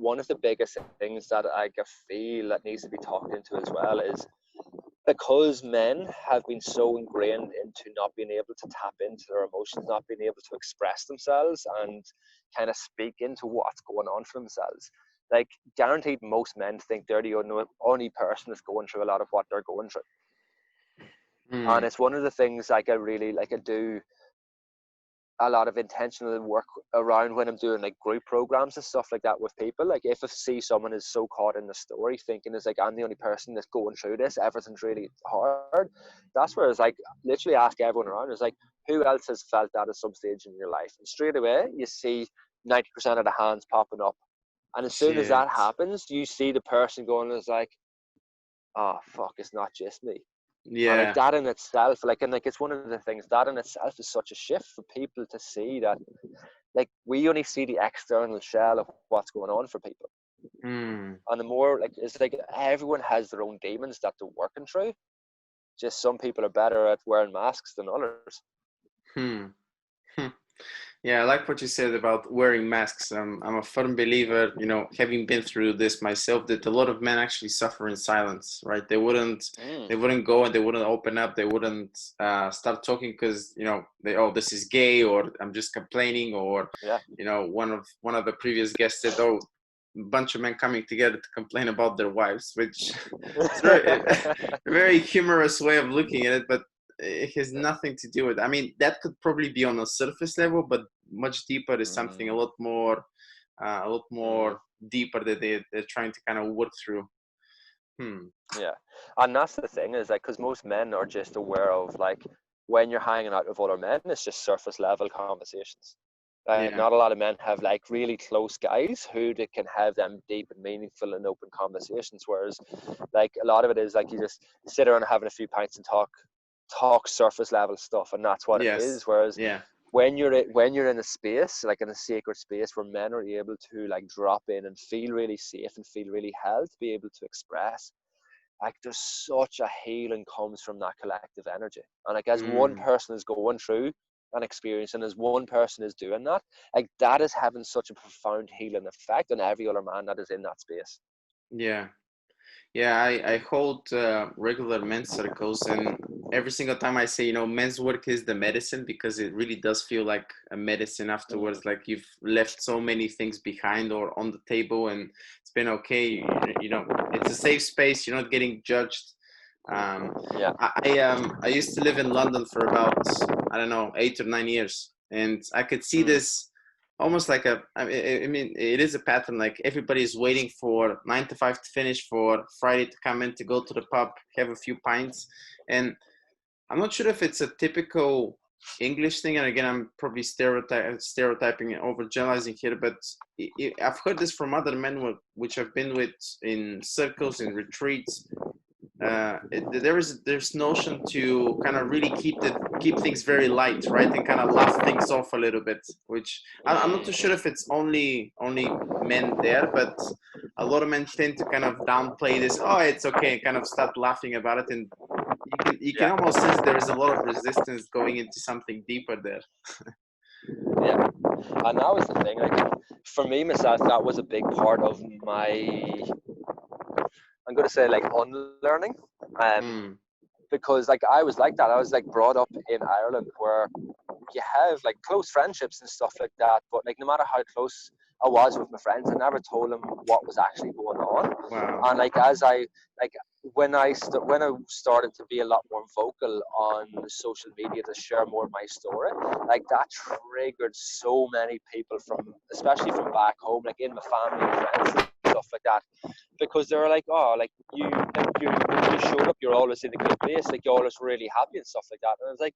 one of the biggest things that I feel that needs to be talked into as well is because men have been so ingrained into not being able to tap into their emotions, not being able to express themselves and kind of speak into what's going on for themselves. Like, guaranteed, most men think they're the only person that's going through a lot of what they're going through. And Hmm. it's one of the things like I really like I do a lot of intentional work around when I'm doing like group programs and stuff like that with people. Like if I see someone is so caught in the story thinking is like I'm the only person that's going through this, everything's really hard. That's where it's like literally ask everyone around, it's like who else has felt that at some stage in your life? And straight away you see 90% of the hands popping up. And as soon as that Shit. happens, you see the person going is like, oh fuck, it's not just me. And like Yeah. that in itself, like and like it's one of the things that in itself is such a shift for people to see that like we only see the external shell of what's going on for people. Hmm. And the more like it's like everyone has their own demons that they're working through. Just some people are better at wearing masks than others. Hmm. Hmm. Yeah, I like what you said about wearing masks. I'm a firm believer, having been through this myself, that a lot of men actually suffer in silence, right? Mm, They wouldn't go and they wouldn't open up. They wouldn't start talking because, oh, this is gay, or I'm just complaining, or, yeah. one of the previous guests said, oh, a bunch of men coming together to complain about their wives, which is very, very humorous way of looking at it, but it has nothing to do with. I mean, that could probably be on a surface level, but much deeper is something mm, a lot mm, more deeper that they're trying to kind of work through. Hmm. yeah. And that's the thing is like because most men are just aware of like when you're hanging out with other men, it's just surface level conversations. Like Yeah. not a lot of men have like really close guys who they can have them deep and meaningful and open conversations. Whereas like a lot of it is like you just sit around having a few pints and talk surface level stuff, and that's what it Yes. is. Whereas Yeah. when you're in a space like in a sacred space where men are able to like drop in and feel really safe and feel really held to be able to express, like there's such a healing comes from that collective energy. And like as one Mm. person is going through an experience and as one person is doing that, like that is having such a profound healing effect on every other man that is in that space. Yeah. Yeah, I hold regular men's circles, and every single time I say, men's work is the medicine, because it really does feel like a medicine Mm, afterwards. Like you've left so many things behind or on the table, and it's been okay. It's a safe space. You're not getting judged. Um, yeah. I used to live in London for about, I don't know, 8 or 9 years, and I could see Mm, this almost like I mean, it is a pattern. Like everybody is waiting for 9 to 5 to finish, for Friday to come in, to go to the pub, have a few pints. And I'm not sure if it's a typical English thing, and again, I'm probably stereotyping and overgeneralizing here, but I've heard this from other men which I've been with in circles, in retreats. There's notion to kind of really keep things very light, right, and kind of laugh things off a little bit, which I'm not too sure mm, if it's only men there, but a lot of men tend to kind of downplay this. Oh, it's okay, and kind of start laughing about it, and you can yeah. almost sense there is a lot of resistance going into something deeper there. Yeah. And that was the thing. Like for me myself, that was a big part of my I'm gonna say like unlearning. Mm, Because like I was like that. I was like brought up in Ireland where you have like close friendships and stuff like that. But like no matter how close I was with my friends, I never told them what was actually going on. wow. And like as I like when I started to be a lot more vocal on social media to share more of my story, like that triggered so many people from especially from back home, like in my family and friends and stuff like that, because they were like, oh, like you when you showed up, you're always in a good place, like you're always really happy and stuff like that. And I was like,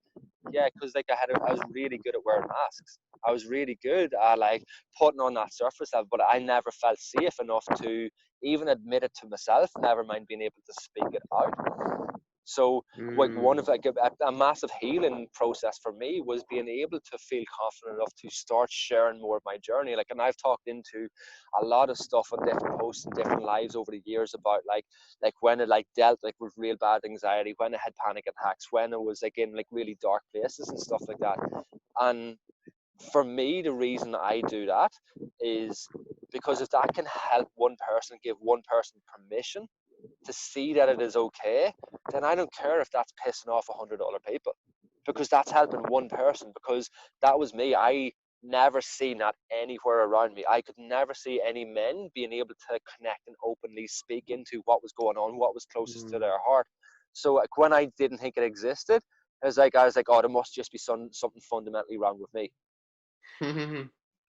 yeah, because like I was really good at wearing masks. I was really good at like putting on that surface level, but I never felt safe enough to even admit it to myself. Never mind being able to speak it out. So like one Mm, of like a massive healing process for me was being able to feel confident enough to start sharing more of my journey. Like, and I've talked into a lot of stuff on different posts and different lives over the years about like when I like dealt like with real bad anxiety, when I had panic attacks, when I was like in like really dark places and stuff like that. And for me, the reason I do that is because if that can help one person, give one person permission to see that it is okay, then I don't care if that's pissing off $100 people, because that's helping one person. Because that was me. I never seen that anywhere around me. I could never see any men being able to connect and openly speak into what was going on, what was closest to Mm. their heart. So like, when I didn't think it existed, I was like, oh, there must just be something fundamentally wrong with me.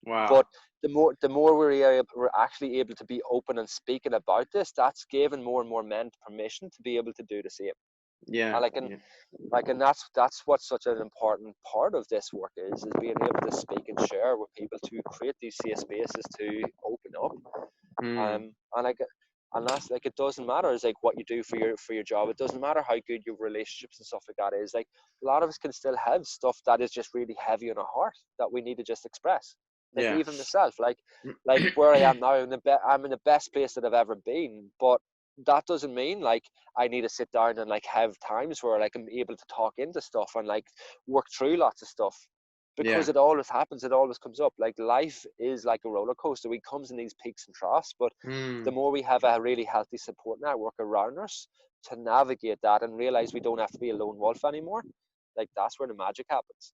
Wow. But the more we're actually able to be open and speaking about this, that's giving more and more men permission to be able to do the same. Yeah. And Yeah. and that's what such an important part of this work is being able to speak and share with people, to create these safe spaces to open up. Mm. And like, and that's like, it doesn't matter, it's like what you do for your job. It doesn't matter how good your relationships and stuff like that is. Like, a lot of us can still have stuff that is just really heavy on our heart that we need to just express. Like, Yeah. even myself, like where I am now, I'm in the best place that I've ever been. But that doesn't mean like I need to sit down and like have times where like I'm able to talk into stuff and like work through lots of stuff, Yeah. because it always happens, it always comes up. Like, life is like a roller coaster. We comes in these peaks and troughs, but the Mm. more we have a really healthy support network around us to navigate that and realize we don't have to be a lone wolf anymore, like, that's where the magic happens.